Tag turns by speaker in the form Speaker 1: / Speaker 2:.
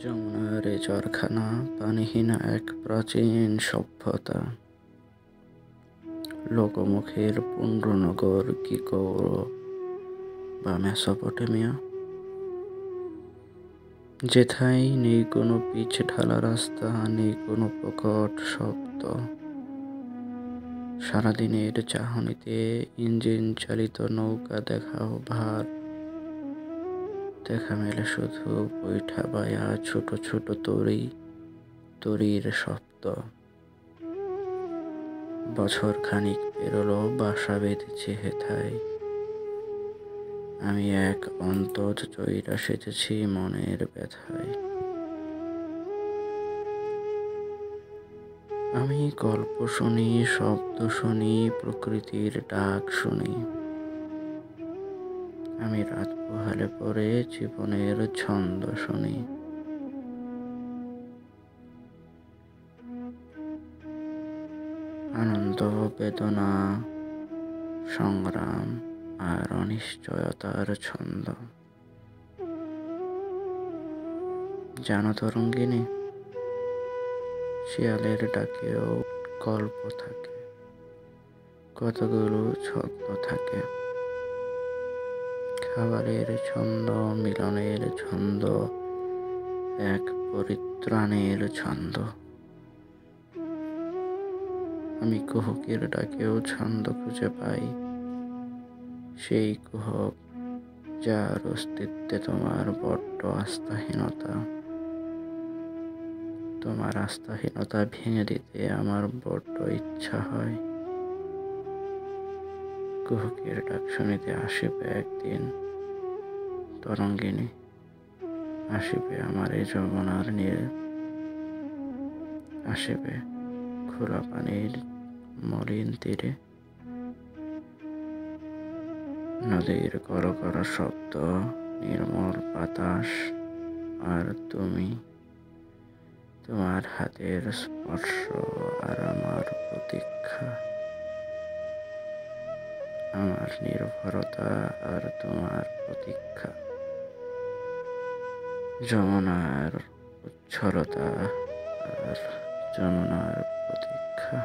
Speaker 1: যমুনার এ চরখানা পানিহীন এক প্রাচীন সভ্যতা। লোকমুখের পুণ্ড্রনগর কিকৌর বা মেসোপটেমিয়া, যেথায় নেই কোনো পিচ ঢালা রাস্তা, নেই কোনো প্রকট শব্দ। সারাদিনের চাহনিতে ইঞ্জিন চালিত নৌকা দেখাও ভার, দেখা মেলে শুধু বৈঠা বায়া ছোট ছোট তরীর শব্দ। বছর খানিক পেরোলো, বাসা বেঁধেছি হেথায়। আমি এক অন্তজ চইরা সেজেছি মনের ব্যথায়। আমি গল্প শুনি, শব্দ শুনি, প্রকৃতির ডাক শুনি। আমি রাত পোহালে পরে জীবনের ছন্দ শুনি। আনন্দ, বেদনা, সংগ্রাম আর অনিশ্চয়তার ছন্দ। জানো তরঙ্গিনী, শিয়ালের ডাকেও গল্প থাকে, কতগুলো ছন্দ থাকে। খাবারের ছন্দ, মিলনের ছন্দ, এক পরিত্রাণের ছন্দ। আমি কুহকের ডাকেও ছন্দ খুঁজে পাই, সেই কুহক যার অস্তিত্বে তোমার বড্ড আস্থাহীনতা। তোমার আস্থাহীনতা ভেঙে দিতে আমার বড্ড ইচ্ছা হয়। কুহকের ডাক শুনিতে আসিবে একদিন তরঙ্গিনী, আসিবে আমার এ যমুনার নীড়ে, আসিবে খোলা পানির মলিন তীরে। নদীর করো করো শব্দ, নির্মল বাতাস, আর তুমি, তোমার হাতের স্পর্শ আর আমার প্রতীক্ষা। আমার নির্ভরতা আর তোমার প্রতীক্ষা। যমুনার উচ্ছলতা আর যমুনার প্রতীক্ষা।